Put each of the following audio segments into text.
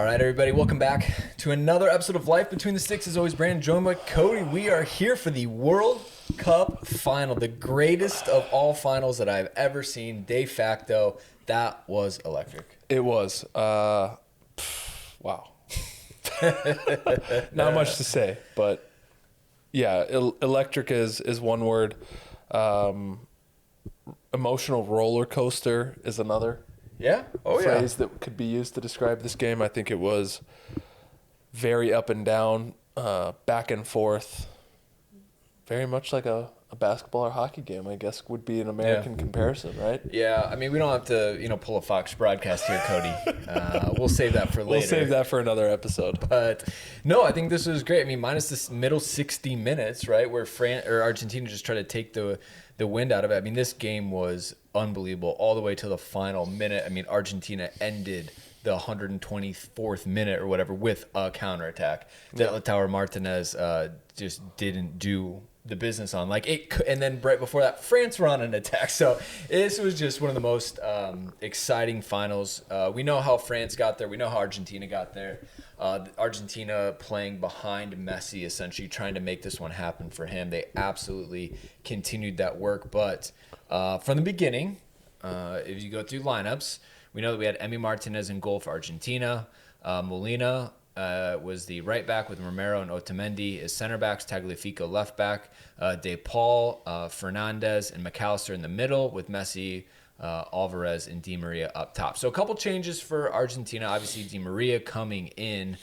All right, everybody, welcome back to another episode of Life Between the Sticks. As always, Brandon, joined by Cody. We are here for the World Cup final, the greatest of all finals that I've ever seen. De facto, that was electric. It was. Wow. Not much to say, but yeah, electric is one word. Emotional roller coaster is another. Yeah. Phrase that could be used to describe this game. I think it was very up and down, back and forth, very much like a basketball or hockey game, I guess, would be an American comparison, right? Yeah, I mean, we don't have to, pull a Fox broadcast here, Cody. We'll save that for later. We'll save that for another episode. But no, I think this was great. I mean, minus this middle 60 minutes, right, where Argentina just tried to take the wind out of it. I mean, this game was unbelievable all the way to the final minute. I mean, Argentina ended the 124th minute or whatever with a counterattack that Lautaro Martinez just didn't do the business on. And then right before that, France were on an attack. So this was just one of the most exciting finals. We know how France got there. We know how Argentina got there. Argentina playing behind Messi, essentially trying to make this one happen for him. They absolutely continued that work. But from the beginning, if you go through lineups, we know that we had Emi Martinez in goal for Argentina. Molina was the right back with Romero and Otamendi as center backs, Tagliafico left back, De Paul, Fernandez, and McAllister in the middle with Messi, Alvarez, and Di Maria up top. So a couple changes for Argentina. Obviously, Di Maria coming in,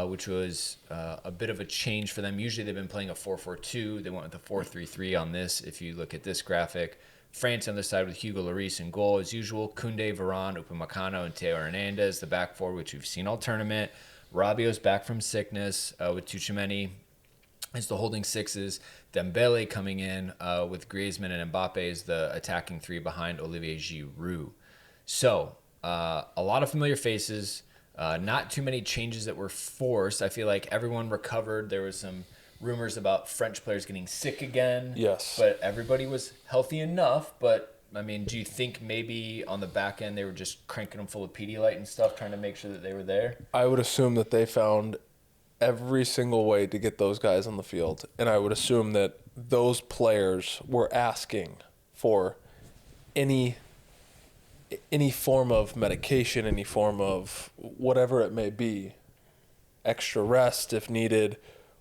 which was a bit of a change for them. Usually they've been playing a 4-4-2. They went with a 4-3-3 on this, if you look at this graphic. France on the side with Hugo Lloris in goal as usual. Koundé, Varane, Upamecano, and Theo Hernandez, the back four, which we've seen all tournament. Rabiot's back from sickness with Tchouaméni as the holding sixes. Dembele coming in with Griezmann and Mbappe as the attacking three behind Olivier Giroud. So a lot of familiar faces, not too many changes that were forced. I feel like everyone recovered. There was some rumors about French players getting sick again. Yes. But everybody was healthy enough. But, I mean, do you think maybe on the back end they were just cranking them full of Pedialyte and stuff, trying to make sure that they were there? I would assume that they found every single way to get those guys on the field. And I would assume that those players were asking for any form of medication, any form of whatever it may be, extra rest if needed,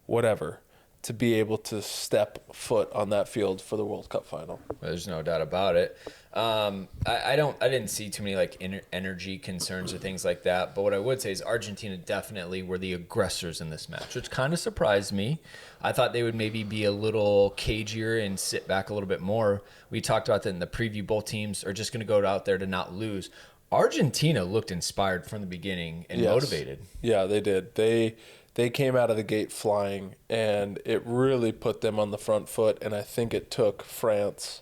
whatever, to be able to step foot on that field for the World Cup final. There's no doubt about it. I didn't see too many energy concerns or things like that. But what I would say is Argentina definitely were the aggressors in this match, which kind of surprised me. I thought they would maybe be a little cagier and sit back a little bit more. We talked about that in the preview. Both teams are just going to go out there to not lose. Argentina looked inspired from the beginning and motivated. Yeah, they did. They came out of the gate flying, and it really put them on the front foot, and I think it took France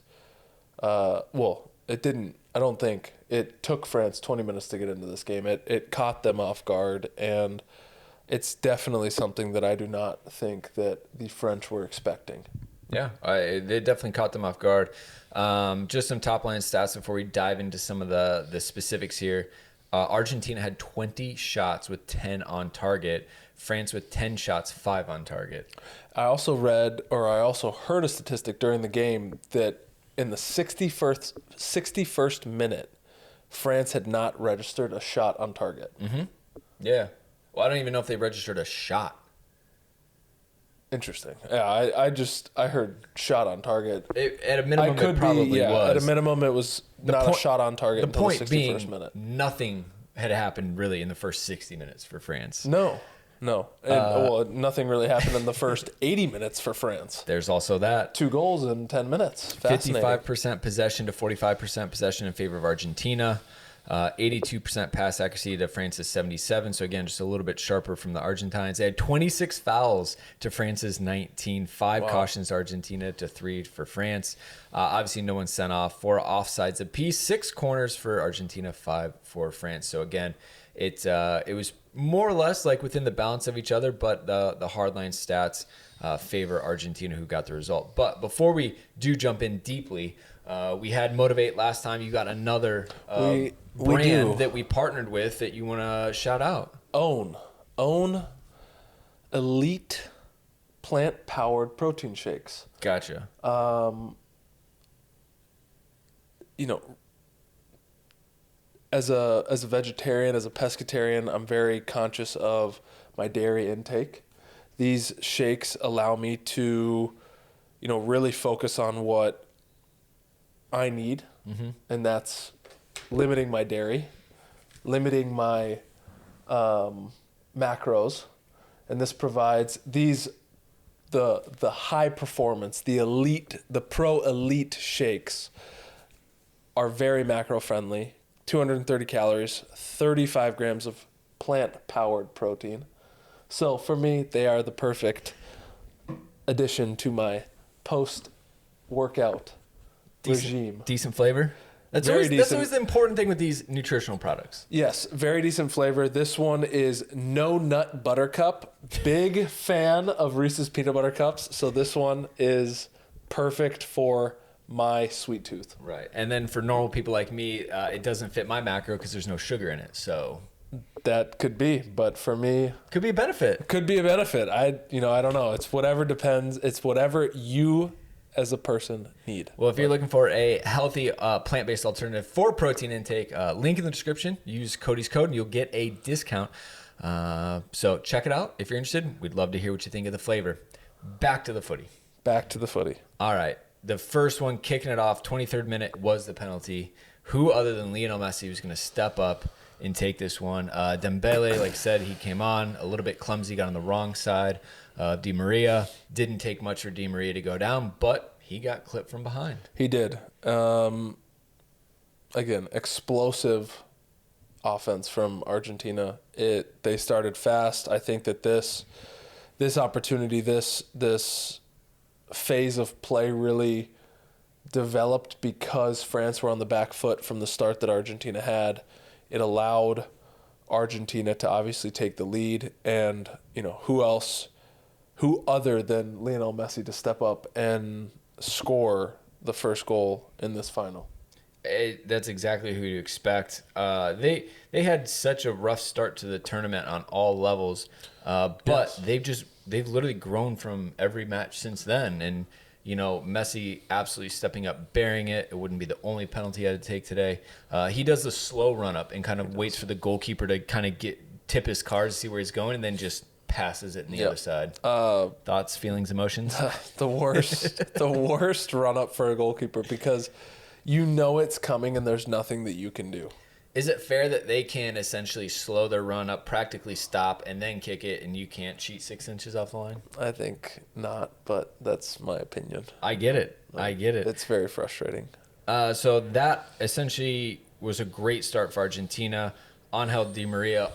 it didn't. I don't think. It took France 20 minutes to get into this game. It caught them off guard, and it's definitely something that I do not think that the French were expecting. Yeah, they definitely caught them off guard. Just some top-line stats before we dive into some of the specifics here. Argentina had 20 shots with 10 on target. France with 10 shots, 5 on target. I also heard a statistic during the game that in the 61st minute, France had not registered a shot on target. Mm-hmm. Yeah. Well, I don't even know if they registered a shot. Interesting. Yeah, I heard shot on target. At a minimum, it probably was. At a minimum, it was a shot on target until the 61st minute. Nothing had happened really in the first 60 minutes for France. No. And, nothing really happened in the first 80 minutes for France. There's also that. 2 goals in 10 minutes. 55% possession to 45% possession in favor of Argentina. 82% pass accuracy to France's 77. So again, just a little bit sharper from the Argentines. They had 26 fouls to France's 19. 5 cautions to Argentina to 3 for France. Obviously, no one sent off. 4 offsides apiece. 6 corners for Argentina. 5 for France. So again, it was more or less like within the balance of each other, but the hardline stats favor Argentina, who got the result. But before we do jump in deeply, we had Motivate last time. You got another brand that we partnered with that you want to shout out. own elite plant-powered protein shakes. Gotcha. You know, as a vegetarian, as a pescatarian, I'm very conscious of my dairy intake. These shakes allow me to, really focus on what I need, and that's limiting my dairy, limiting my macros, and this provides the high performance, the elite, the pro elite shakes are very macro friendly. 230 calories, 35 grams of plant-powered protein. So for me, they are the perfect addition to my post-workout regime. Decent flavor. That's always the important thing with these nutritional products. Yes, very decent flavor. This one is no nut buttercup. Big fan of Reese's peanut butter cups. So this one is perfect for my sweet tooth. Right. And then for normal people like me, it doesn't fit my macro because there's no sugar in it. So that could be, but for me, could be a benefit. Could be a benefit. I don't know. It's whatever depends. It's whatever you as a person need. Well, if you're looking for a healthy plant-based alternative for protein intake, link in the description. Use Cody's code and you'll get a discount. So check it out. If you're interested, we'd love to hear what you think of the flavor. Back to the footy. All right. The first one kicking it off, 23rd minute, was the penalty. Who other than Lionel Messi was going to step up and take this one? Dembele, like I said, he came on a little bit clumsy, got on the wrong side. Di Maria, didn't take much for Di Maria to go down, but he got clipped from behind. He did. Again, explosive offense from Argentina. They started fast. I think that this opportunity, this phase of play really developed because France were on the back foot from the start that Argentina had. It allowed Argentina to obviously take the lead, and who other than Lionel Messi to step up and score the first goal in this final. That's exactly who you expect. They had such a rough start to the tournament on all levels, but yes. They've literally grown from every match since then. And Messi absolutely stepping up, bearing it. It wouldn't be the only penalty he had to take today. He does the slow run up and kind of waits for the goalkeeper to kind of tip his card to see where he's going, and then just passes it in the other side. Thoughts, feelings, emotions? The worst run up for a goalkeeper because it's coming and there's nothing that you can do. Is it fair that they can essentially slow their run up, practically stop, and then kick it, and you can't cheat 6 inches off the line? I think not, but that's my opinion. I get it. It's very frustrating. So that essentially was a great start for Argentina. Angel Di Maria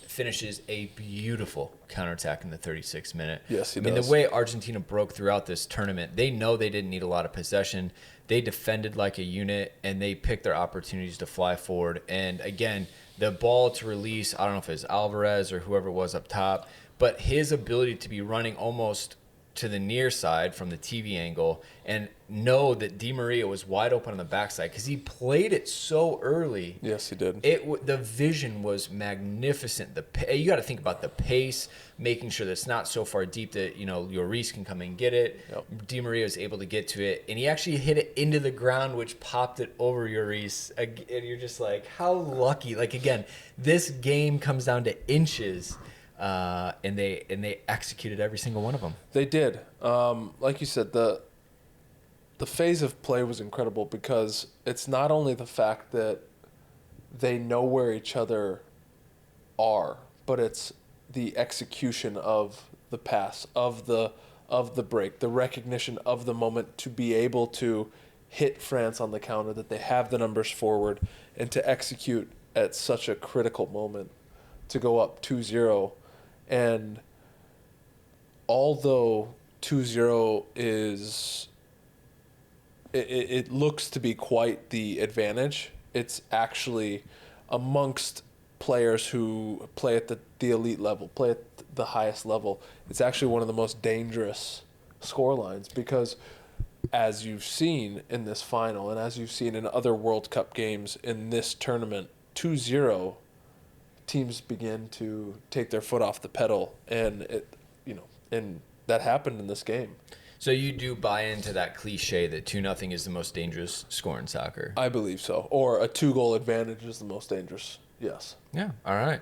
finishes a beautiful counterattack in the 36th minute. Yes, he does. The way Argentina broke throughout this tournament, they know they didn't need a lot of possession. They defended like a unit, and they picked their opportunities to fly forward. And again, the ball to release, I don't know if it's Alvarez or whoever it was up top, but his ability to be running almost to the near side from the TV angle and know that Di Maria was wide open on the backside because he played it so early. Yes, he did. The vision was magnificent. You got to think about the pace, making sure that it's not so far deep that Lloris can come and get it. Yep. Di Maria was able to get to it, and he actually hit it into the ground, which popped it over Lloris. And you're just like, how lucky! Like again, this game comes down to inches. And they executed every single one of them. They did. Like you said, the phase of play was incredible because it's not only the fact that they know where each other are, but it's the execution of the pass, of the break, the recognition of the moment to be able to hit France on the counter, that they have the numbers forward, and to execute at such a critical moment to go up 2-0. And although 2-0 is, it looks to be quite the advantage, it's actually amongst players who play at the elite level, play at the highest level, it's actually one of the most dangerous scorelines because as you've seen in this final and as you've seen in other World Cup games in this tournament, 2-0 teams begin to take their foot off the pedal, and and that happened in this game. So you do buy into that cliche that 2-0 is the most dangerous score in soccer? I believe so. Or a 2-goal advantage is the most dangerous. Yes. Yeah. All right.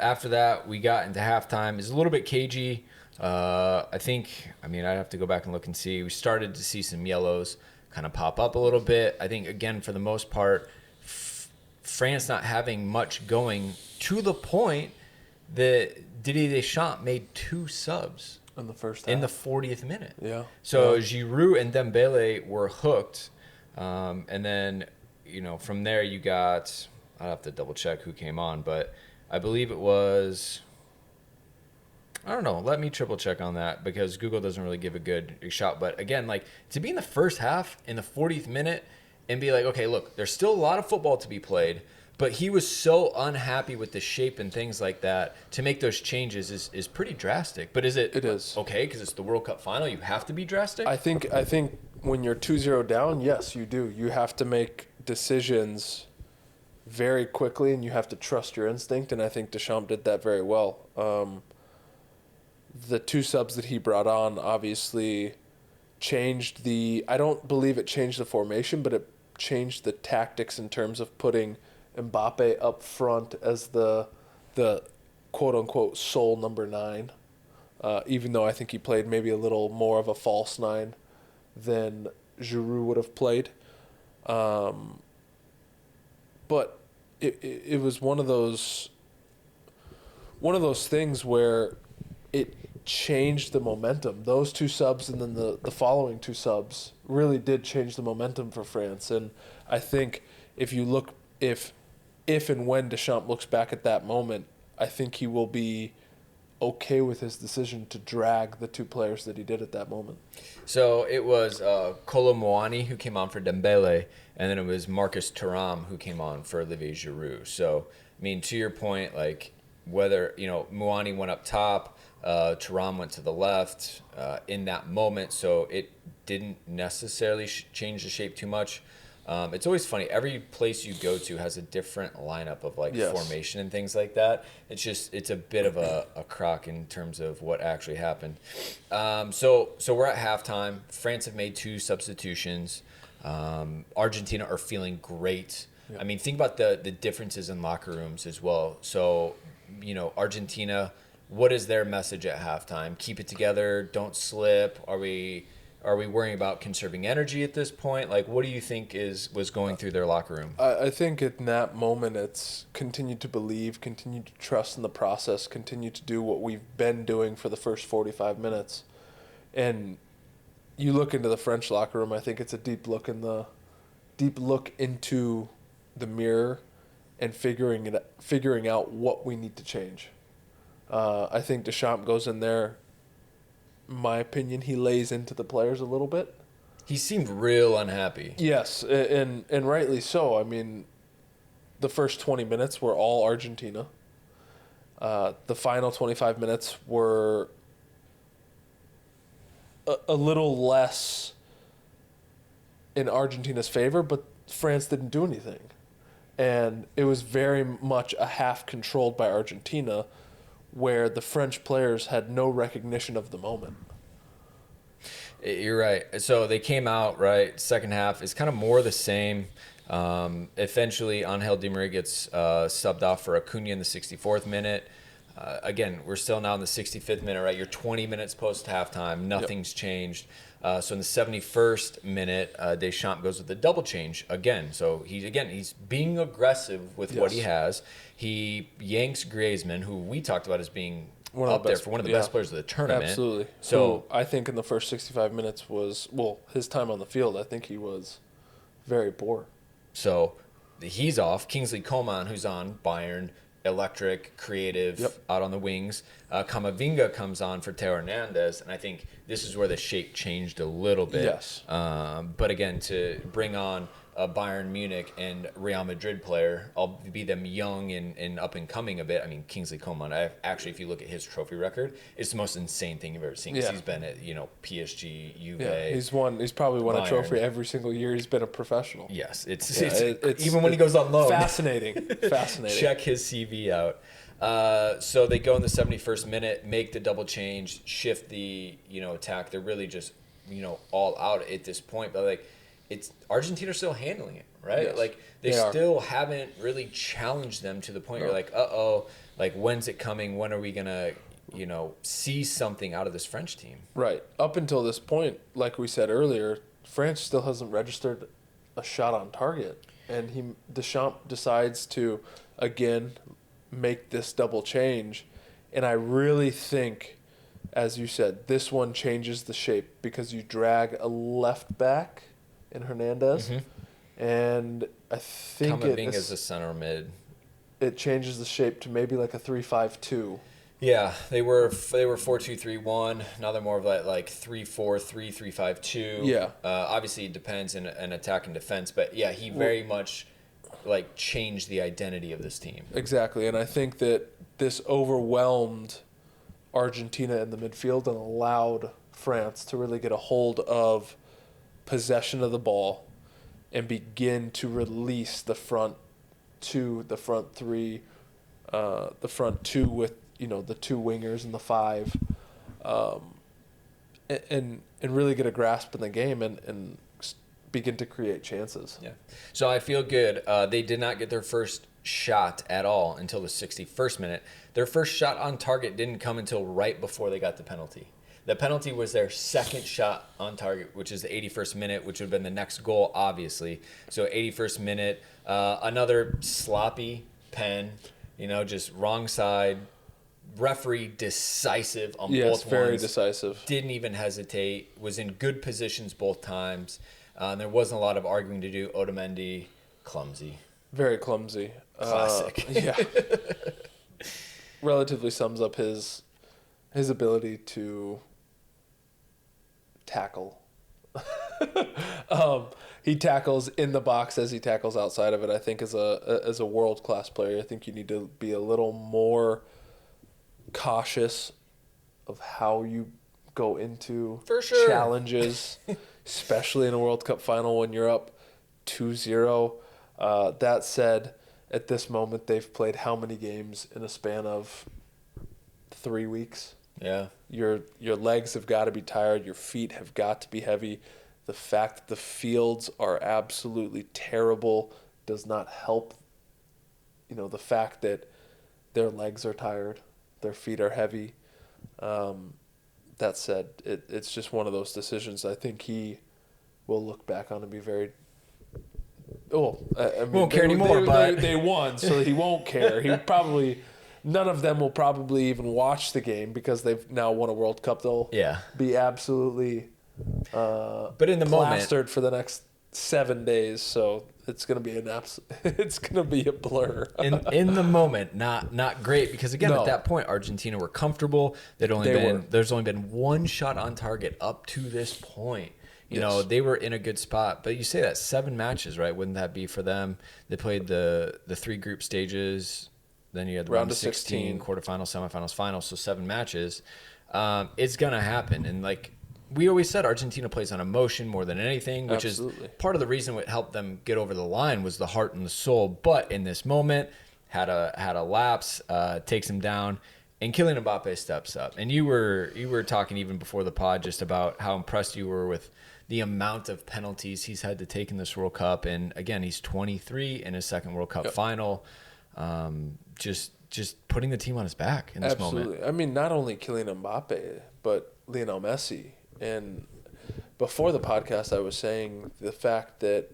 After that, we got into halftime. It's a little bit cagey. I'd have to go back and look and see. We started to see some yellows kind of pop up a little bit. I think, again, for the most part, France not having much going, to the point that Didier Deschamps made 2 subs In the first half. in the 40th minute. Yeah. So Yeah. Giroud and Dembele were hooked. And then, from there you got, I'll have to double check who came on, but I believe it was, I don't know. Let me triple check on that because Google doesn't really give a good shot. But again, like, to be in the first half in the 40th minute and be like, okay, look, there's still a lot of football to be played, but he was so unhappy with the shape and things like that. To make those changes is pretty drastic. But is it? It is. Okay, because it's the World Cup final. You have to be drastic? I think when you're 2-0 down, yes, you do. You have to make decisions very quickly, and you have to trust your instinct, and I think Deschamps did that very well. The 2 subs that he brought on obviously changed I don't believe it changed the formation, but it changed the tactics in terms of putting Mbappe up front as the quote-unquote sole number 9, even though I think he played maybe a little more of a false 9 than Giroud would have played. But it was one of those things where it changed the momentum. Those 2 subs and then the following 2 subs really did change the momentum for France. And I think if and when Deschamps looks back at that moment, I think he will be okay with his decision to drag the 2 players that he did at that moment. So it was Kolo Muani who came on for Dembele, and then it was Marcus Thuram who came on for Olivier Giroud. So, I mean, to your point, like, whether, Muani went up top, Thuram went to the left in that moment, so it didn't necessarily change the shape too much. It's always funny. Every place you go to has a different lineup of Yes. formation and things like that. It's a bit of a crock in terms of what actually happened. So we're at halftime. France have made 2 substitutions. Argentina are feeling great. Yeah. I mean, think about the differences in locker rooms as well. So, Argentina, what is their message at halftime? Keep it together. Don't slip. Are we worrying about conserving energy at this point? Like, what do you think was going through their locker room? I think in that moment, it's continue to believe, continue to trust in the process, continue to do what we've been doing for the first 45 minutes. And you look into the French locker room, I think it's a deep look into the mirror and figuring out what we need to change. I think Deschamps goes in there. In my opinion, he lays into the players a little bit. He seemed real unhappy. Yes, and rightly so. I mean, the first 20 minutes were all Argentina. The final 25 minutes were a little less in Argentina's favor, but France didn't do anything. And it was very much a half controlled by Argentina, where the French players had no recognition of the moment. You're right. So they came out, right, second half is kind of more the same. Eventually, Angel Di Maria gets subbed off for Acuna in the 64th minute. Again, we're still now in the 65th minute, right? You're 20 minutes post-halftime. Nothing's changed. So in the 71st minute, Deschamps goes with the double change again. So he's being aggressive with what he has. He yanks Griezmann, who we talked about as being up there for one of the best players of the tournament. Absolutely. So I think in the first 65 minutes was, his time on the field, I think he was very poor. So he's off. Kingsley Coman, who's on Bayern, electric, creative, out on the wings. Camavinga comes on for Teo Hernandez, and I think this is where the shape changed a little bit. Yes. But again, to bring on a Bayern Munich and Real Madrid player, albeit them young and up and coming a bit. I mean, Kingsley Coman, if you look at his trophy record, it's the most insane thing you've ever seen. Because he's been at, PSG, Juve. Yeah, he's probably won Bayern. A trophy every single year he's been a professional. Yes, it's even when he goes on loan. Fascinating. Check his CV out. So they go in the 71st minute, make the double change, shift the attack. They're really just all out at this point, but Argentina's still handling it, right? Yes, like they still haven't really challenged them to the point where you're like, when's it coming? When are we gonna see something out of this French team? Right. Up until this point, like we said earlier, France still hasn't registered a shot on target, and Deschamps decides to again make this double change, and I really think, as you said, this one changes the shape because you drag a left back in Hernandez, and I think Camavinga's a center mid. It changes the shape to maybe like a 3-5-2. Yeah, they were 4-2-3-1. Now they're more of like 3-4-3, 3-5-2. Yeah. Obviously, it depends in attack and defense, but yeah, he very much changed the identity of this team. Exactly, and I think that this overwhelmed Argentina in the midfield and allowed France to really get a hold of possession of the ball and begin to release the front two, the front three, the front two with the two wingers and the five, and really get a grasp in the game and begin to create chances. Yeah. So I feel good. They did not get their first shot at all until the 61st minute. Their first shot on target didn't come until right before they got the penalty. The penalty was their second shot on target, which is the 81st minute, which would have been the next goal, obviously. So 81st minute, another sloppy pen, just wrong side. Referee decisive on both ones. Very decisive. Didn't even hesitate. Was in good positions both times. There wasn't a lot of arguing to do. Otamendi, clumsy. Very clumsy. Classic. Yeah. Relatively sums up his ability to tackle. He tackles in the box as he tackles outside of it. I think as a world-class player, I think you need to be a little more cautious of how you go into challenges, especially in a World Cup final when you're up 2-0. That said, at this moment, they've played how many games in a span of 3 weeks? Yeah. Your legs have got to be tired. Your feet have got to be heavy. The fact that the fields are absolutely terrible does not help. The fact that their legs are tired, their feet are heavy. That said, it's just one of those decisions I think he will look back on and be very... won't care anymore, but they won, so he won't care. None of them will probably even watch the game because they've now won a World Cup. They'll be absolutely but in the plastered for the next 7 days. So it's gonna be it's gonna be a blur. in the moment, not great because again at that point Argentina were comfortable. There's only been one shot on target up to this point. They were in a good spot. But you say that 7 matches, right? Wouldn't that be for them? They played the 3 group stages. Then you had the round of 16, quarterfinals, semifinals, finals. So 7 matches. It's going to happen. And we always said, Argentina plays on emotion more than anything, which is part of the reason what helped them get over the line was the heart and the soul. But in this moment, had a lapse, takes him down. And Kylian Mbappe steps up. And you were talking even before the pod just about how impressed you were with the amount of penalties he's had to take in this World Cup. And again, he's 23 in his second World Cup final. Just putting the team on his back in this moment. I mean, not only Kylian Mbappe, but Lionel Messi. And before the podcast, I was saying the fact that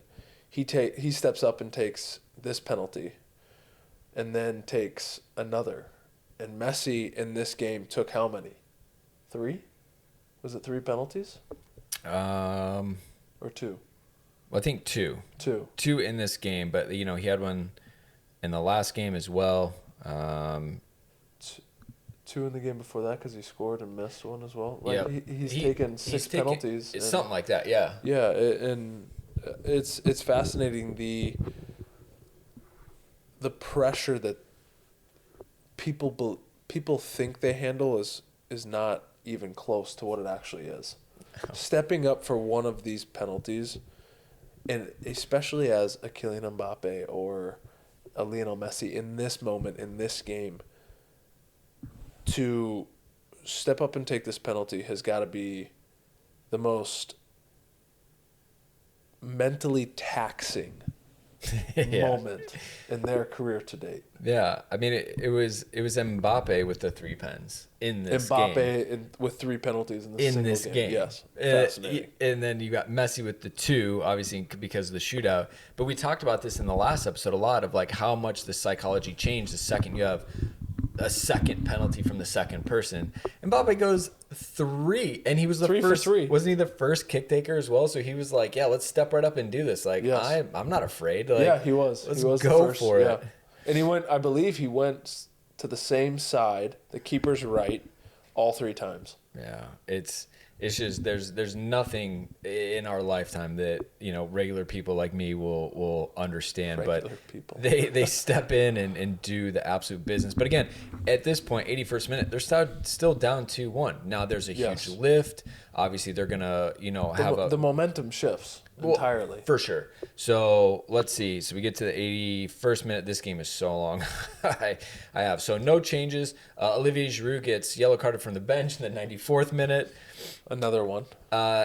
he steps up and takes this penalty and then takes another. And Messi in this game took how many? 3? Was it 3 penalties? Or 2? Well, I think 2. 2 in this game, but he had one in the last game as well. 2 in the game before that because he scored and missed one as well. He's taken 6 penalties. It's something like that, yeah. Yeah, and it's fascinating the pressure that people think they handle is not even close to what it actually is. Stepping up for one of these penalties, and especially as a Kylian Mbappe or a Lionel Messi in this moment, in this game, to step up and take this penalty has got to be the most mentally taxing moment in their career to date. Yeah, I mean it was Mbappe with the 3 pens in this game. Mbappe with 3 penalties in this game. Yes, fascinating. And then you got Messi with the 2, obviously because of the shootout. But we talked about this in the last episode a lot of like how much the psychology changed the second you have a second penalty from the second person. Mbappe goes 3, and he was the 3 first. for 3. Wasn't he the first kick taker as well? So he was like, "Yeah, let's step right up and do this." Like, yes. I'm not afraid. Like, yeah, he was. Let's he was go the first, for it. And he went. I believe he went to the same side, the keeper's right, all 3 times. Yeah, it's just there's nothing in our lifetime that regular people like me will understand. Regular but people. they step in and do the absolute business. But again, at this point, 81st minute, they're still down 2-1. Now there's a huge lift. Obviously, they're gonna have the momentum shifts entirely for sure. So let's see. So we get to the 81st minute. This game is so long. I have so no changes. Olivier Giroud gets yellow carded from the bench in the 94th minute. Another one.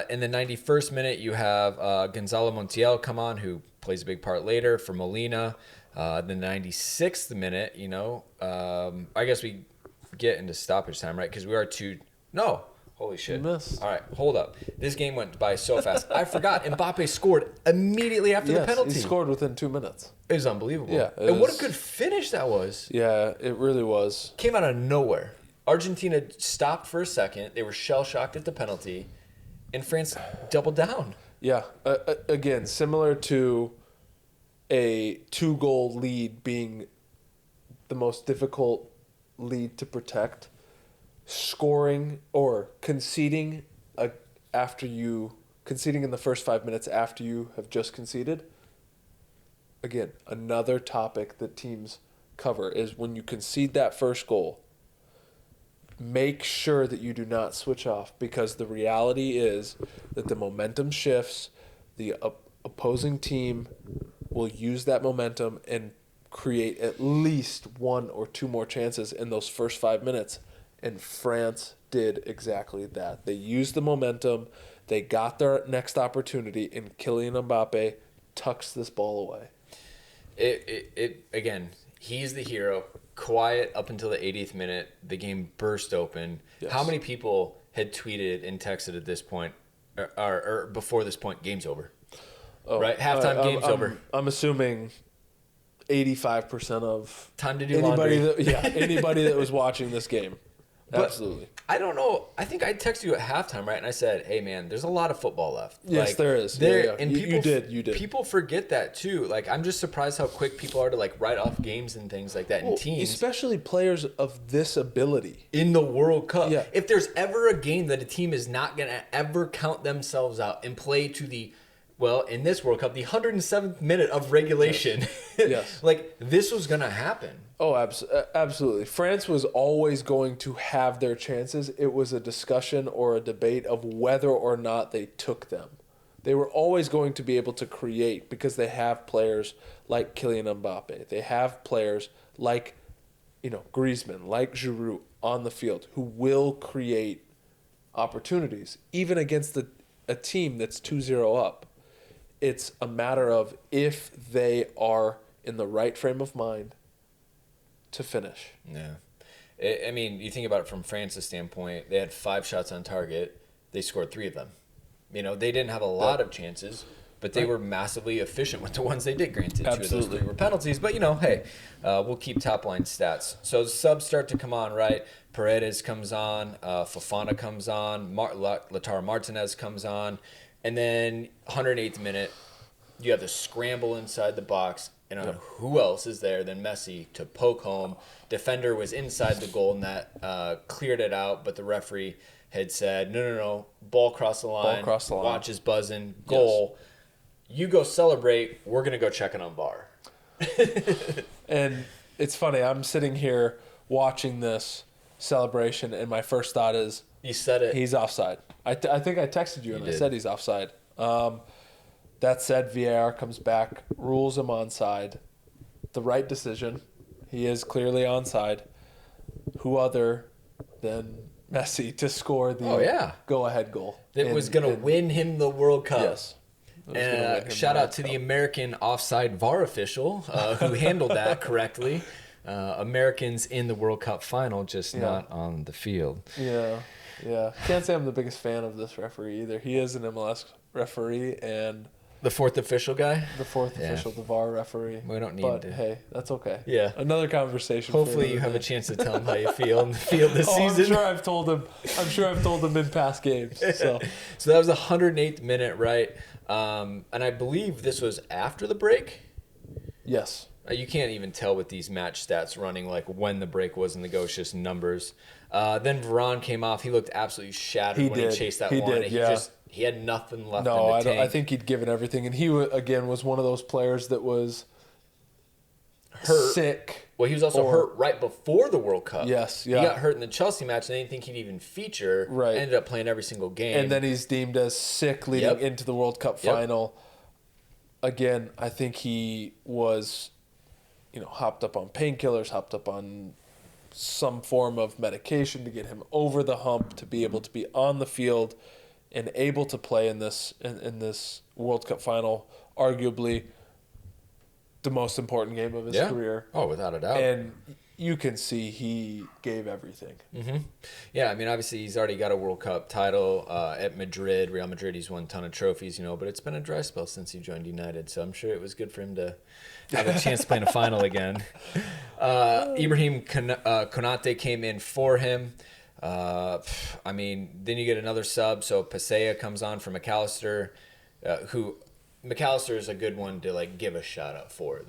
In the 91st minute, you have Gonzalo Montiel come on, who plays a big part later for Molina. The 96th minute, I guess we get into stoppage time, right? Because we are No. Holy shit. You missed. All right, hold up. This game went by so fast. I forgot Mbappe scored immediately after the penalty. He scored within 2 minutes. It was unbelievable. Yeah, and what a good finish that was. Yeah, it really was. Came out of nowhere. Argentina stopped for a second. They were shell-shocked at the penalty, and France doubled down. Yeah. Again, similar to a 2-goal lead being the most difficult lead to protect, scoring or conceding in the first 5 minutes after you have just conceded. Again, another topic that teams cover is when you concede that first goal, make sure that you do not switch off, because the reality is that the momentum shifts. The opposing team will use that momentum and create at least 1 or 2 more chances in those first 5 minutes. And France did exactly that. They used the momentum. They got their next opportunity, and Kylian Mbappe tucks this ball away. Again, he's the hero. Quiet up until the 80th minute. The game burst open. Yes. How many people had tweeted and texted at this point, or before this point, game's over? Oh, right? Halftime, game's over. I'm assuming 85% of time to do laundry. Anybody that was watching this game. But absolutely. I don't know. I think I texted you at halftime, right? And I said, "Hey, man, there's a lot of football left." Yes, there is. Yeah. And you did. People forget that too. Like, I'm just surprised how quick people are to like write off games and things like that in teams, especially players of this ability in the World Cup. Yeah. If there's ever a game that a team is not gonna ever count themselves out and play to the in this World Cup, the 107th minute of regulation, yes. like this was gonna happen. Oh, absolutely. France was always going to have their chances. It was a discussion or a debate of whether or not they took them. They were always going to be able to create because they have players like Kylian Mbappe. They have players like, Griezmann, like Giroud on the field who will create opportunities, even against a team that's 2-0 up. It's a matter of if they are in the right frame of mind to finish. Yeah. I mean, you think about it from France's standpoint, they had 5 shots on target. They scored 3 of them. They didn't have a lot of chances, but they were massively efficient with the ones they did. Granted, 2 of those 3 were penalties, but, hey, we'll keep top-line stats. So subs start to come on, right? Paredes comes on, Fofana comes on, Lautaro Martinez comes on, and then 108th minute, you have the scramble inside the box. And who else is there than Messi to poke home? Defender was inside the goal net, cleared it out, but the referee had said, no, ball cross the line, watch is buzzing, goal. You go celebrate. We're going to go check in on VAR. And it's funny. I'm sitting here watching this celebration, and my first thought is, You said it. he's offside. I think I texted you, and I said he's offside. That said, VAR comes back, rules him onside. The right decision. He is clearly onside. Who other than Messi to score the go-ahead goal? That was going to win him the World Cup. Yes. And shout out to the American offside VAR official who handled that correctly. Americans in the World Cup final, just not on the field. Yeah. Can't say I'm the biggest fan of this referee either. He is an MLS referee and the fourth official guy? The fourth official, the VAR referee. We don't need but, hey, that's okay. Yeah. Another conversation. Hopefully you have a chance to tell him how you feel in the field this season. I'm sure I've told him in past games. So that was the 108th minute, right? And I believe this was after the break? Yes. You can't even tell with these match stats running like when the break was in the go. It's just numbers. Then Varane came off. He looked absolutely shattered when he chased that one. He had nothing left in the tank. I think he'd given everything. And he, again, was one of those players that was hurt. Sick. Well, he was also hurt right before the World Cup. Yes, yeah. He got hurt in the Chelsea match, and they didn't think he'd even feature. Right. Ended up playing every single game. And then he's deemed as sick leading into the World Cup final. Again, I think he was, hopped up on painkillers, hopped up on some form of medication to get him over the hump, to be able to be on the field and able to play in this World Cup final, arguably the most important game of his career. Oh, without a doubt. And you can see he gave everything. Mm-hmm. Yeah, I mean, obviously he's already got a World Cup title at Madrid. Real Madrid, he's won a ton of trophies, but it's been a dry spell since he joined United, so I'm sure it was good for him to have a chance to play in a final again. Ibrahim Konate came in for him. Then you get another sub, so Pasea comes on for McAllister, who McAllister is a good one to give a shout out for.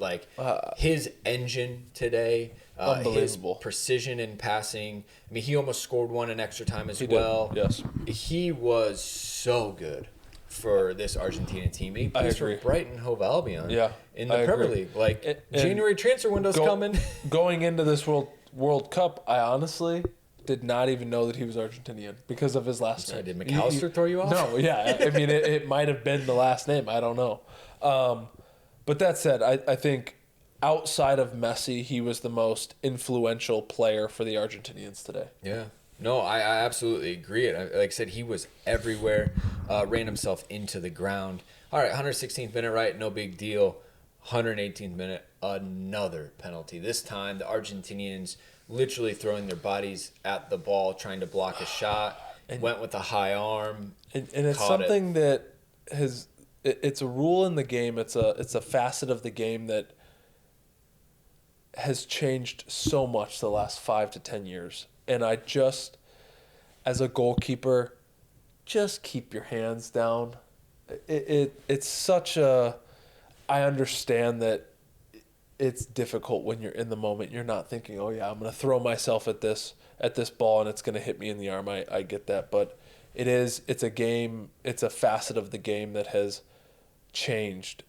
His engine today, his precision in passing. I mean, he almost scored one in extra time as well. Yes, he was so good for this Argentina team. He plays for Brighton Hove Albion. In the Premier League. January transfer window's coming. Going into this World Cup, I honestly did not even know that he was Argentinian because of his last name. Did McAllister throw you off? No, yeah. I mean, it might have been the last name. I don't know. But that said, I think outside of Messi, he was the most influential player for the Argentinians today. Yeah. No, I absolutely agree. Like I said, he was everywhere, ran himself into the ground. All right, 116th minute, right? No big deal. 118th minute, another penalty. This time, the Argentinians literally throwing their bodies at the ball, trying to block a shot, went with a high arm. And it's something that it's a rule in the game. It's a facet of the game that has changed so much the last 5 to 10 years. And I just, as a goalkeeper, just keep your hands down. It's such a, I understand that it's difficult when you're in the moment. You're not thinking, oh yeah, I'm going to throw myself at this ball and it's going to hit me in the arm. I get that, but it's a game, it's a facet of the game that has changed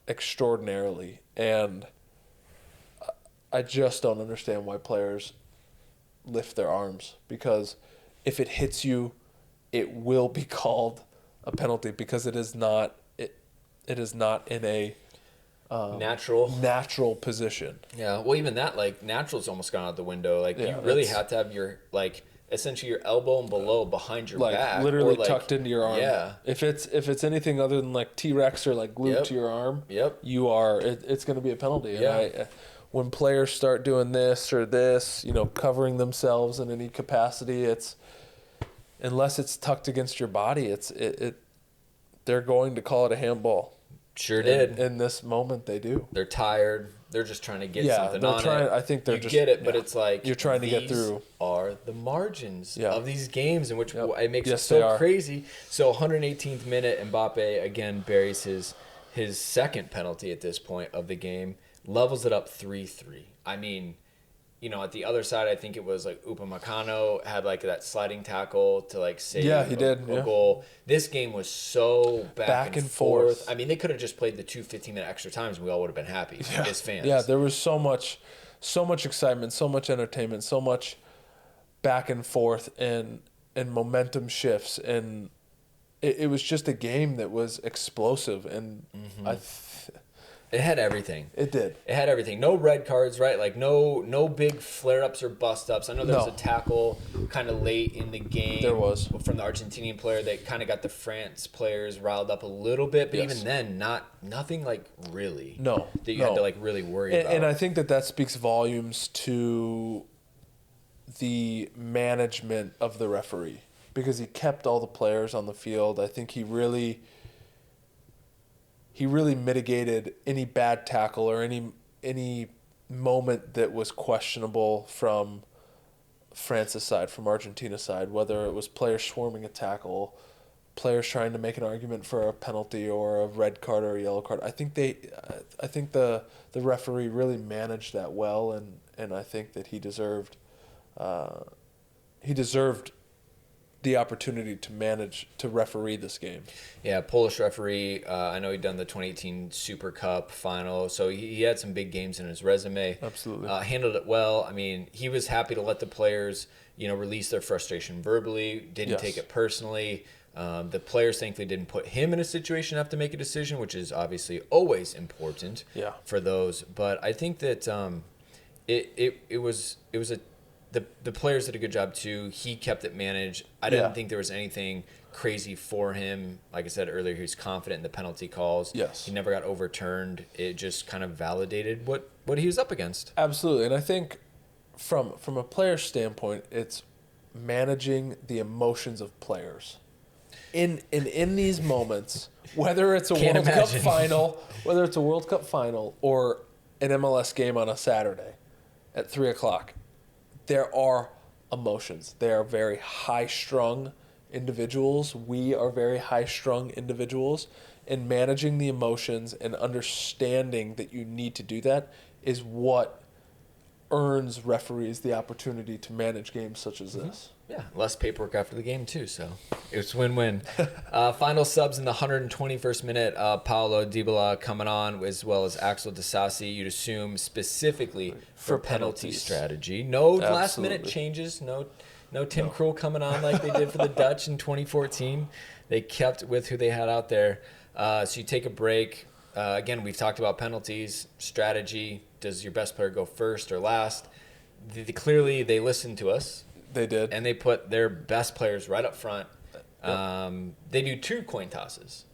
extraordinarily. And I just don't understand why players lift their arms, because if it hits you, it will be called a penalty, because it is not in a natural position. Yeah, well, even that, natural's almost gone out the window. You really have to have your essentially your elbow and below behind your back, literally tucked into your arm. Yeah. If it's anything other than T-Rex or glued to your arm, you are it's going to be a penalty. Yeah. And when players start doing this or this, covering themselves in any capacity, unless it's tucked against your body, they're going to call it a handball. Sure did. In this moment, they do. They're tired. They're just trying to get something on it. I think they're get it, but it's you're trying to get through. These are the margins of these games in which it makes it they so are. crazy. So 118th minute, Mbappe again buries his second penalty at this point of the game, levels it up 3-3. I mean, at the other side, I think it was like Upamecano had like that sliding tackle to like save he did, a goal. This game was so back and forth. I mean, they could have just played the 2 15-minute extra times and we all would have been happy as fans. Yeah, there was so much excitement, so much entertainment, so much back and forth and momentum shifts. And it was just a game that was explosive. And it had everything. It did. It had everything. No red cards, right? Like no big flare-ups or bust-ups. I know there was a tackle kind of late in the game. There was. From the Argentinian player that kind of got the France players riled up a little bit. But even then, nothing like really. No. That you had to like really worry about. And I think that speaks volumes to the management of the referee. Because he kept all the players on the field. I think he really mitigated any bad tackle or any moment that was questionable from France's side, from Argentina's side, whether it was players swarming a tackle, players trying to make an argument for a penalty or a red card or a yellow card. I think the referee really managed that well, and I think that he deserved the opportunity to referee this game. Yeah, Polish referee. I know he'd done the 2018 Super Cup final, so he had some big games in his resume. Absolutely. Handled it well. I mean, he was happy to let the players, release their frustration verbally. Didn't take it personally. The players thankfully didn't put him in a situation to have to make a decision, which is obviously always important for those. But I think that it was the players did a good job too. He kept it managed. I didn't think there was anything crazy for him. Like I said earlier, he was confident in the penalty calls. Yes. He never got overturned. It just kind of validated what he was up against. Absolutely. And I think from a player standpoint, it's managing the emotions of players. In these moments, whether it's a World Cup final or an MLS game on a Saturday at 3:00, there are emotions. They are very high-strung individuals. We are very high-strung individuals. And managing the emotions and understanding that you need to do that is what earns referees the opportunity to manage games such as this. Yeah, less paperwork after the game too, so it's win-win. Final subs in the 121st minute, Paulo Dybala coming on, as well as Axel Disasi, you'd assume specifically for penalty strategy. No last-minute changes, no Tim Krul coming on like they did for the Dutch in 2014. They kept with who they had out there. So you take a break. Again, we've talked about penalties, strategy. Does your best player go first or last? Clearly, they listened to us. They did. And they put their best players right up front. They do 2 coin tosses.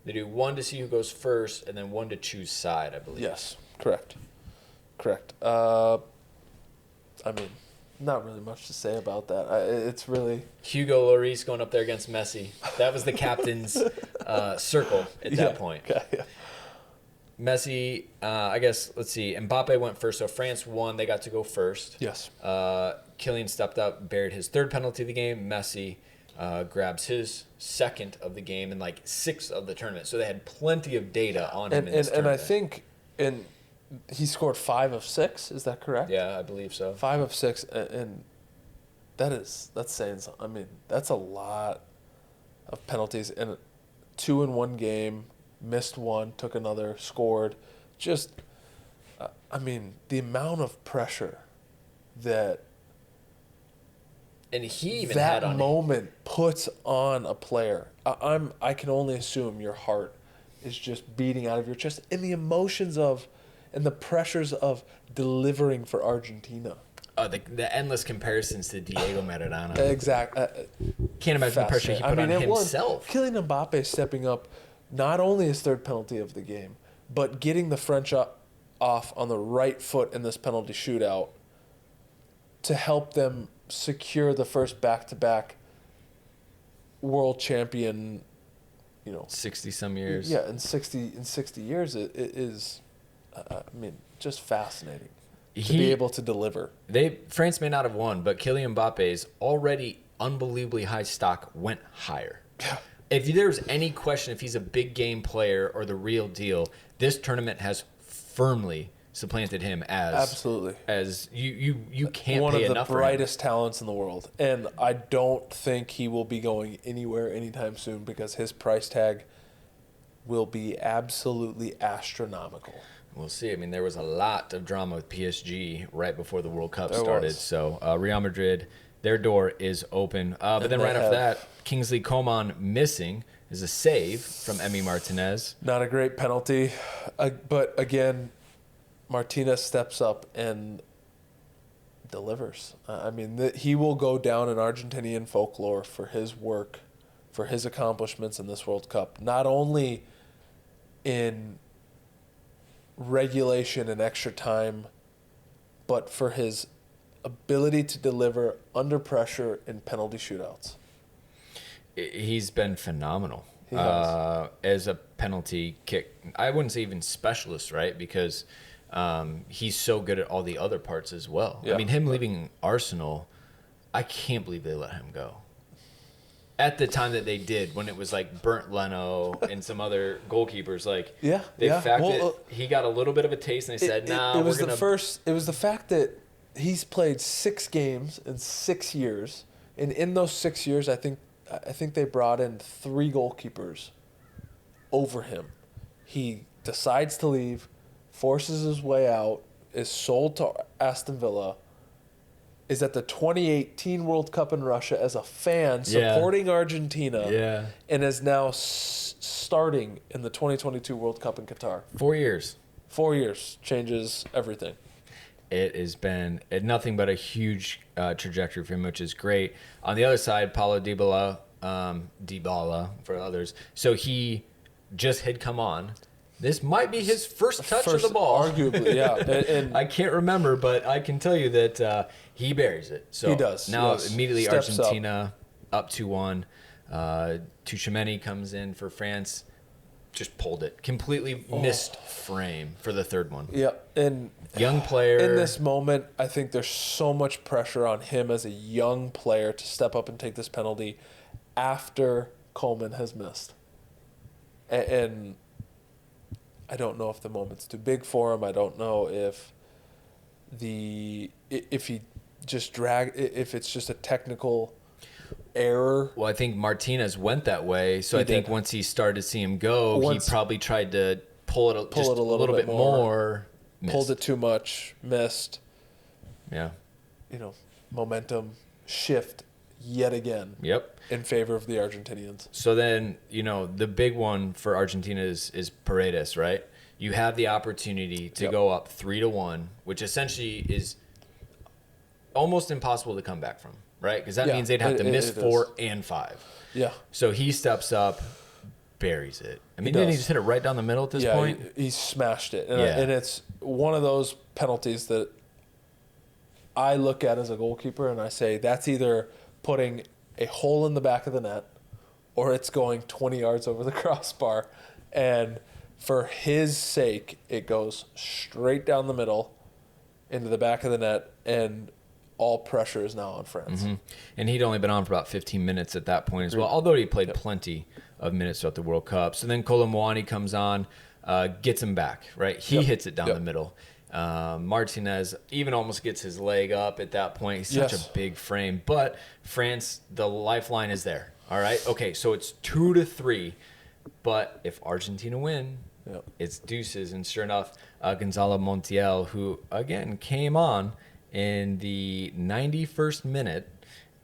They do one to see who goes first and then one to choose side, I believe. Yes, correct. I mean, not really much to say about that. It's really... Hugo Lloris going up there against Messi. That was the captain's circle at that point. Okay, yeah. Messi, I guess, let's see. Mbappe went first, so France won. They got to go first. Yes. Kylian stepped up, buried his 3rd penalty of the game. Messi grabs his 2nd of the game and 6th of the tournament. So they had plenty of data on him in this tournament. And I think he scored 5 of 6. Is that correct? Yeah, I believe so. 5 of 6, and that's saying something. I mean, that's a lot of penalties, and 2 in one game. Missed one, took another, scored. Just, I mean, the amount of pressure that and he even had on moment puts on a player. I can only assume your heart is just beating out of your chest, and the emotions of, and the pressures of delivering for Argentina. The endless comparisons to Diego Maradona. Exactly. Can't imagine the pressure he put on himself. Kylian Mbappe stepping up. Not only his 3rd penalty of the game, but getting the French off on the right foot in this penalty shootout to help them secure the first back-to-back world champion, 60-some years. Yeah, in 60 years, it is, I mean, just fascinating to be able to deliver. France may not have won, but Kylian Mbappe's already unbelievably high stock went higher. Yeah. If there's any question if he's a big game player or the real deal, this tournament has firmly supplanted him as Absolutely. as you can't One pay of the enough for him. brightest talents in the world. And I don't think he will be going anywhere anytime soon because his price tag will be absolutely astronomical. We'll see. I mean, there was a lot of drama with PSG right before the World Cup There started. was. So Real Madrid, their door is open. But then they right after have- that, Kingsley Coman missing is a save from Emi Martinez. Not a great penalty. But again, Martinez steps up and delivers. I mean, he will go down in Argentinian folklore for his work, for his accomplishments in this World Cup. Not only in regulation and extra time, but for his ability to deliver under pressure in penalty shootouts. He's been phenomenal He has. as a penalty kick. I wouldn't say even specialist, right? Because he's so good at all the other parts as well. Yeah. I mean, him leaving Arsenal, I can't believe they let him go. At the time that they did, when it was like Bernd Leno and some other goalkeepers, like Yeah, they yeah. fact Well, that he got a little bit of a taste, and they said, "Nah, it was we're gonna." It was the fact that he's played 6 games in 6 years, and in those 6 years, I think they brought in 3 goalkeepers over him. He decides to leave, forces his way out, is sold to Aston Villa, is at the 2018 World Cup in Russia as a fan Yeah. supporting Argentina, Yeah, and is now starting in the 2022 World Cup in Qatar. 4 years. 4 years changes everything. It has been nothing but a huge trajectory for him, which is great. On the other side, Paulo Dybala for others. So he just had come on. This might be his first touch of the ball. Arguably, yeah. And I can't remember, but I can tell you that he buries it. So He does, now yes. immediately Steps up. Argentina up 2-1. Tchouaméni comes in for France. Just pulled it. Completely missed frame for the third one. yeah, and Young player. in this moment, I think there's so much pressure on him as a young player to step up and take this penalty after Coleman has missed. And I don't know if the moment's too big for him. I don't know if if it's just a technical error. Well, I think Martinez went that way. So He I think did. once he started to see him go, Once- he probably tried to pull it just it a little bit more. Pulled Missed. it too much, missed. Yeah. Momentum shift yet again Yep. in favor of the Argentinians. So then, the big one for Argentina is Paredes, right? You have the opportunity to Yep. go up 3-1, which essentially is almost impossible to come back from, right? Because that Yeah, means they'd have to miss it 4 and 5. Yeah. So he steps up, buries it. I mean, He didn't he does. just hit it right down the middle at this Yeah, point? he smashed it. And, Yeah. and it's one of those penalties that I look at as a goalkeeper and I say that's either putting a hole in the back of the net or it's going 20 yards over the crossbar. And for his sake, it goes straight down the middle into the back of the net, and all pressure is now on France. Mhm. And he'd only been on for about 15 minutes at that point as well, although he played plenty of minutes throughout the World Cup. So then Colomwani comes on, gets him back, right? He Yep. hits it down Yep. the middle. Martinez even almost gets his leg up at that point. He's such Yes. a big frame. But France, the lifeline is there, all right? Okay, so it's 2-3. But if Argentina win, Yep. it's deuces. And sure enough, Gonzalo Montiel, who, again, came on in the 91st minute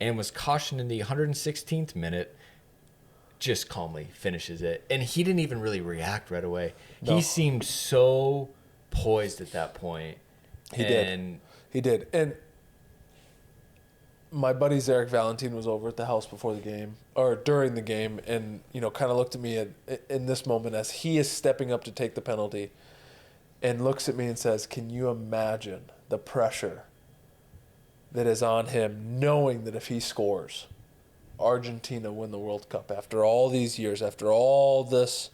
and was cautioned in the 116th minute, just calmly finishes it. And he didn't even really react right away. No. He seemed so poised at that point. He did. He did. And my buddy Zarek Valentin was over at the house before the game, or during the game, and kind of looked at me in this moment as he is stepping up to take the penalty, and looks at me and says, "Can you imagine the pressure that is on him, knowing that if he scores, Argentina win the World Cup after all these years, after all this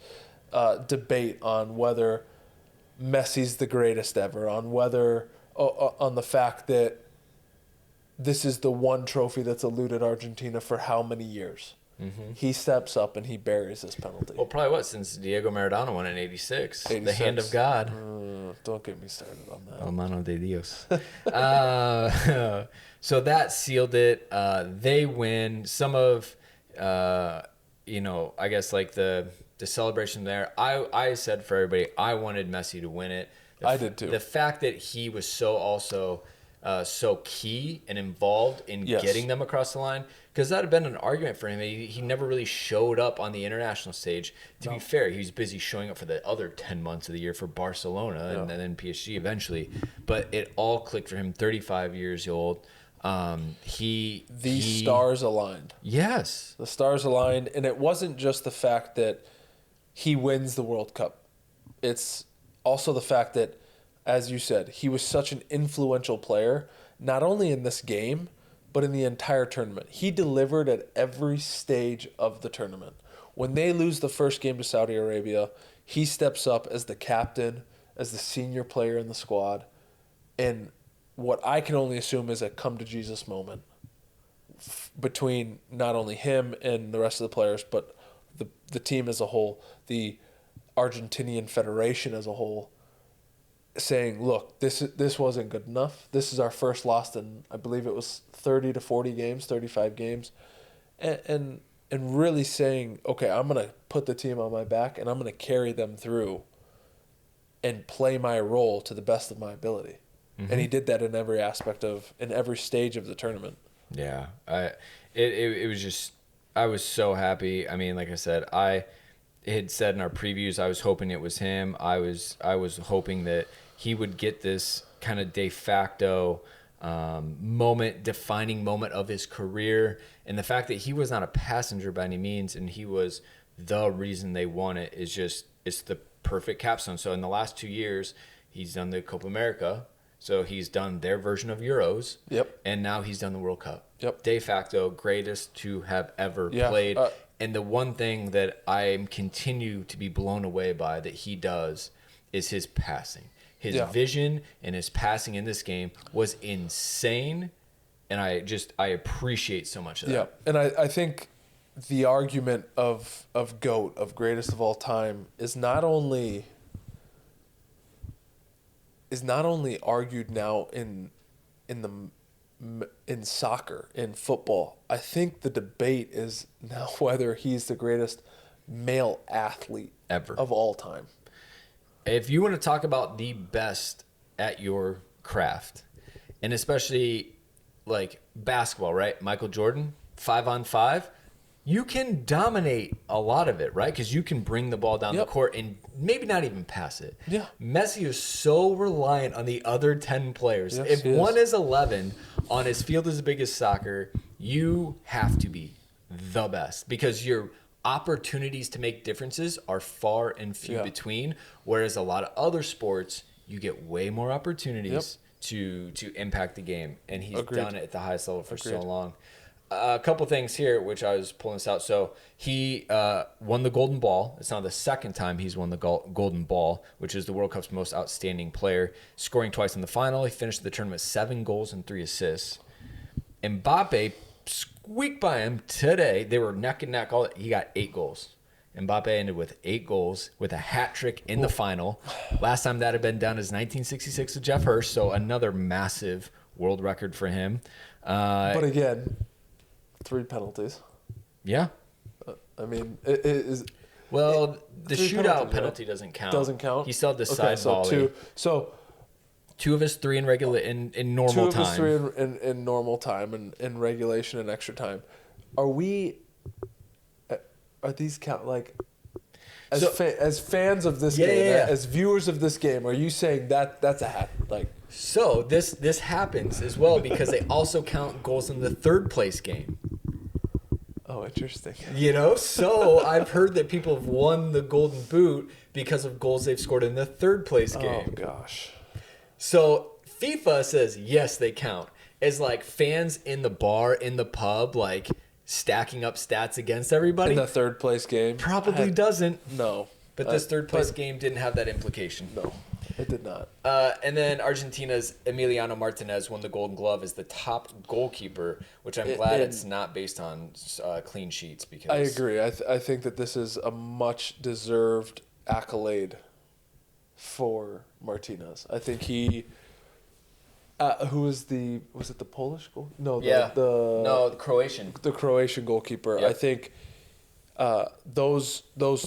debate on whether Messi's the greatest ever, on whether on the fact that this is the one trophy that's eluded Argentina for how many years? he steps up and he buries this penalty. Well, probably since Diego Maradona won in 86. The hand of God. Don't get me started on that. Oh, mano de Dios. So that sealed it. They win. Some of, I guess like the celebration there. I said for everybody, I wanted Messi to win it. I did too. The fact that he was so key and involved in getting them across the line, because that had been an argument for him. He never really showed up on the international stage. To be fair, he was busy showing up for the other 10 months of the year for Barcelona and then PSG eventually. But it all clicked for him. 35 years old. The stars aligned. Yes, the stars aligned, and it wasn't just the fact that he wins the World Cup. It's also the fact that, as you said, he was such an influential player, not only in this game, but in the entire tournament. He delivered at every stage of the tournament. When they lose the first game to Saudi Arabia, he steps up as the captain, as the senior player in the squad, and what I can only assume is a come-to-Jesus moment between not only him and the rest of the players, but the team as a whole, the Argentinian Federation as a whole, saying, look, this wasn't good enough. This is our first loss in, I believe it was 30 to 40 games, 35 games. And really saying, okay, I'm going to put the team on my back and I'm going to carry them through and play my role to the best of my ability. Mm-hmm. And he did that in every aspect in every stage of the tournament. Yeah. It was just, I was so happy. I mean, like I said, I had said in our previews, I was hoping it was him. I was hoping that he would get this kind of de facto defining moment of his career. And the fact that he was not a passenger by any means and he was the reason they won it is just, it's the perfect capstone. So in the last 2 years, he's done the Copa America. So he's done their version of Euros. Yep. And now he's done the World Cup. Yep. De facto, greatest to have ever played. And the one thing that I continue to be blown away by that he does is his passing. His vision and his passing in this game was insane. And I appreciate so much of that. Yeah. And I think the argument of GOAT, of greatest of all time, is not only argued now in soccer, in football. I think the debate is now whether he's the greatest male athlete ever of all time. If you want to talk about the best at your craft, and especially like basketball, right? Michael Jordan, 5-on-5, you can dominate a lot of it, right? Because you can bring the ball down the court and maybe not even pass it. Yeah. Messi is so reliant on the other 10 players. Yes, if one is 11 on his field as big as soccer, you have to be the best because your opportunities to make differences are far and few between. Whereas a lot of other sports, you get way more opportunities to impact the game. And he's done it at the highest level for so long. A couple things here, which I was pulling this out. So he won the Golden Ball. It's now the second time he's won the Golden Ball, which is the World Cup's most outstanding player, scoring twice in the final. He finished the tournament with 7 goals and 3 assists. Mbappe squeaked by him today. They were neck and neck. He got 8 goals. Mbappe ended with 8 goals with a hat trick in the final. Last time that had been done is 1966 with Jeff Hirsch, so another massive world record for him. But again, 3 penalties. Yeah. I mean, it is. Well, the shootout penalty doesn't count. Doesn't count? He still had the side volley. 2 of his 3 in normal time. 2 of his 3 in normal time and in regulation and extra time. Are these count like as fans of this game, as viewers of this game? Are you saying that's a hat like? So this happens as well because they also count goals in the 3rd place game. Oh, interesting. So I've heard that people have won the Golden Boot because of goals they've scored in the 3rd place game. Oh gosh. So FIFA says yes, they count as like fans in the bar, in the pub, like stacking up stats against everybody. In the 3rd place game? Probably doesn't. No. But this 3rd place game didn't have that implication. No. It did not. And then Argentina's Emiliano Martinez won the Golden Glove as the top goalkeeper, which I'm glad it's not based on clean sheets. Because I agree. I think that this is a much deserved accolade for Martinez. I think he. Who was the? Was it the Polish goal? No, the Croatian. The Croatian goalkeeper. Yep. I think those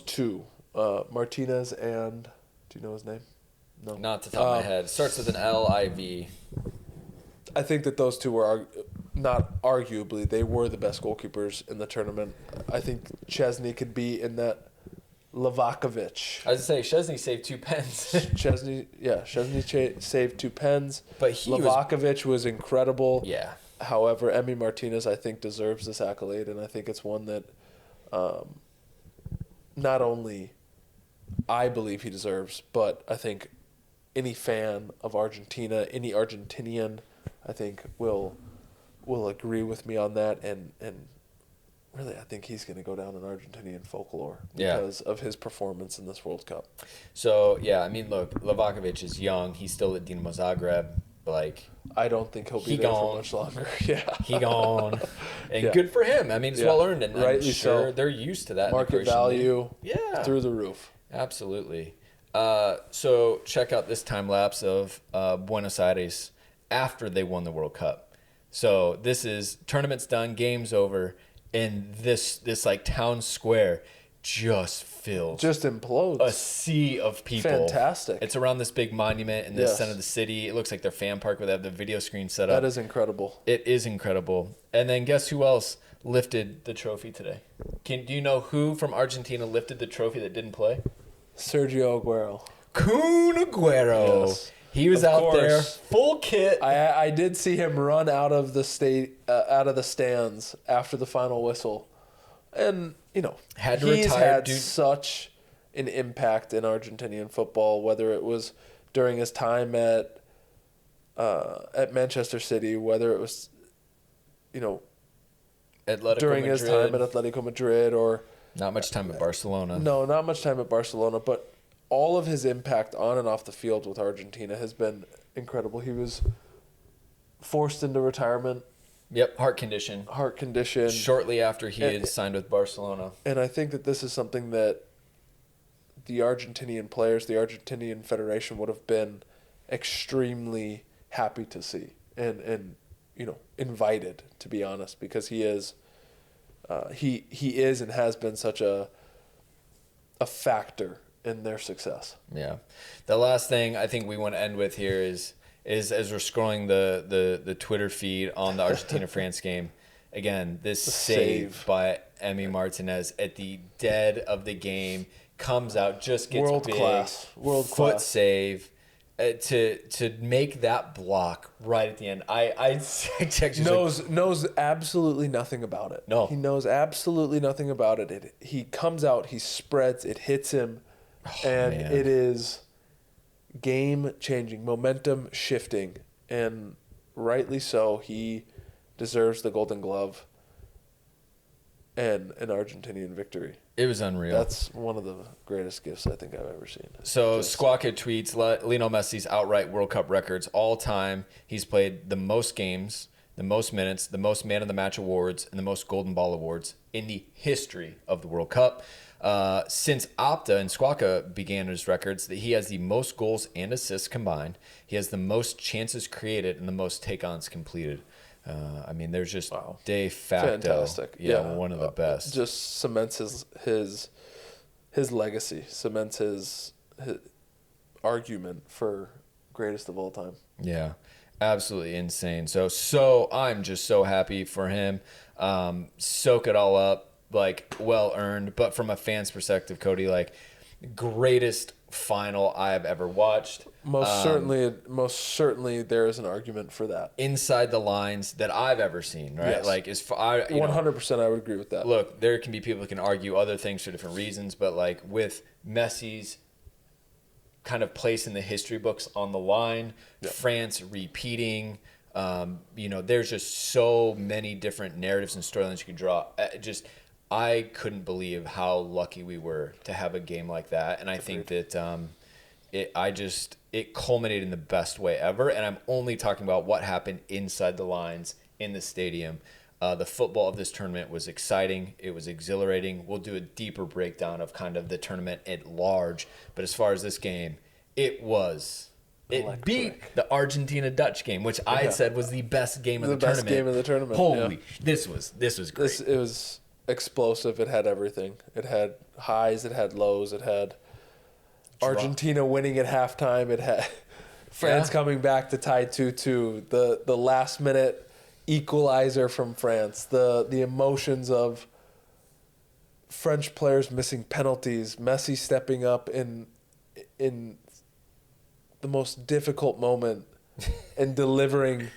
two, Martinez and, do you know his name? No, Not to the top of my head. It starts with an L-I-V. I think that those two were not arguably, they were the best goalkeepers in the tournament. I think Chesney could be in that. Livakovic. I was going to say, Szczesny saved 2 pens. Szczesny saved 2 pens. But Livakovic was incredible. Yeah. However, Emi Martinez, I think, deserves this accolade, and I think it's one that not only I believe he deserves, but I think any fan of Argentina, any Argentinian, I think will agree with me on that, and really, I think he's going to go down in Argentinian folklore because of his performance in this World Cup. So, yeah, I mean, look, Livakovic is young. He's still at Dinamo Zagreb. Like, I don't think he'll be there for much longer. Yeah. He gone. And good for him. I mean, it's well-earned, and rightly I'm sure so. they're used to that. Market value through the roof. Absolutely. So check out this time-lapse of Buenos Aires after they won the World Cup. So this is tournament's done, game's over, and this like town square just implodes. A sea of people. Fantastic. It's around this big monument in the center of the city. It looks like their fan park where they have the video screen set up. That is incredible. It is incredible. And then guess who else lifted the trophy today? Do you know who from Argentina lifted the trophy that didn't play? Sergio Aguero. Kun Aguero. Yes. He was out there, full kit. I did see him run out of the stands after the final whistle, and he's had such an impact in Argentinian football. Whether it was during his time at Manchester City, whether it was during his time at Atletico Madrid, or not much time at Barcelona. No, not much time at Barcelona, but all of his impact on and off the field with Argentina has been incredible. He was forced into retirement. Yep, heart condition. Shortly after he had signed with Barcelona. And I think that this is something that the Argentinian players, the Argentinian Federation would have been extremely happy to see and invited, to be honest, because he is and has been such a factor in their success. Yeah. The last thing I think we want to end with here is as we're scrolling the Twitter feed on the Argentina-France game, again, this save by Emi Martinez at the dead of the game comes out, just gets world big, class foot save. To make that block right at the end, I knows absolutely nothing about it. No, he knows absolutely nothing about it. He comes out, he spreads, it hits him, it is game changing, momentum shifting, and rightly so. He deserves the Golden Glove and an Argentinian victory. It was unreal. That's one of the greatest gifts I think I've ever seen. So Squawka tweets Lionel Messi's outright World Cup records all time. He's played the most games, the most minutes, the most Man of the Match awards, and the most Golden Ball awards in the history of the World Cup. Since Opta and Squawka began his records, he has the most goals and assists combined. He has the most chances created and the most take-ons completed. I mean, there's just de facto, fantastic. One of the best. Just cements his legacy, cements his argument for greatest of all time. Yeah, absolutely insane. So I'm just so happy for him. Soak it all up, like well earned. But from a fan's perspective, Cody, like greatest final I have ever watched. Most certainly, there is an argument for that. Inside the lines that I've ever seen, right? Yes. Like, as far 100%, I would agree with that. Look, there can be people who can argue other things for different reasons, but like with Messi's kind of place in the history books on the line, France repeating, there's just so many different narratives and storylines you can draw. I couldn't believe how lucky we were to have a game like that, and I think that it culminated in the best way ever. And I'm only talking about what happened inside the lines in the stadium. The football of this tournament was exciting. It was exhilarating. We'll do a deeper breakdown of kind of the tournament at large. But as far as this game, it beat the Argentina-Dutch game, which I had said was the best game of the tournament. The best game of the tournament. Holy, this was great. It was explosive. It had everything. It had highs. It had lows. It had Argentina winning at halftime. It had France coming back to tie 2-2. The last minute equalizer from France. The emotions of French players missing penalties. Messi stepping up in the most difficult moment and delivering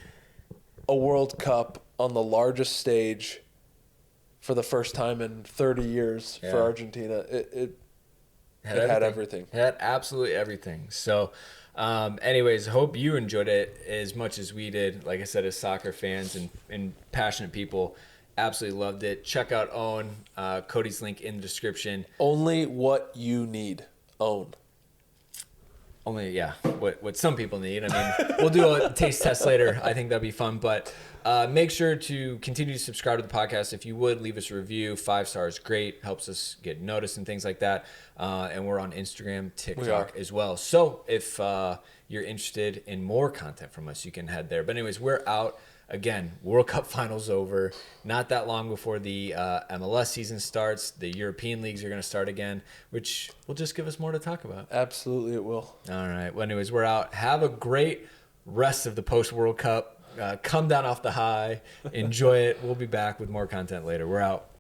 a World Cup on the largest stage for the first time in 30 years for Argentina. It had everything. It had absolutely everything. So, anyways, hope you enjoyed it as much as we did. Like I said, as soccer fans and passionate people, absolutely loved it. Check out Own. Cody's link in the description. Only what you need. Own. Only, what some people need. I mean, we'll do a taste test later. I think that'd be fun. But make sure to continue to subscribe to the podcast. If you would, leave us a review. 5 stars, great. Helps us get noticed and things like that. And we're on Instagram, TikTok as well. So if you're interested in more content from us, you can head there. But anyways, we're out. Again, World Cup finals over. Not that long before the MLS season starts. The European leagues are going to start again, which will just give us more to talk about. Absolutely, it will. All right. Well, anyways, we're out. Have a great rest of the post-World Cup. Come down off the high. Enjoy it. We'll be back with more content later. We're out.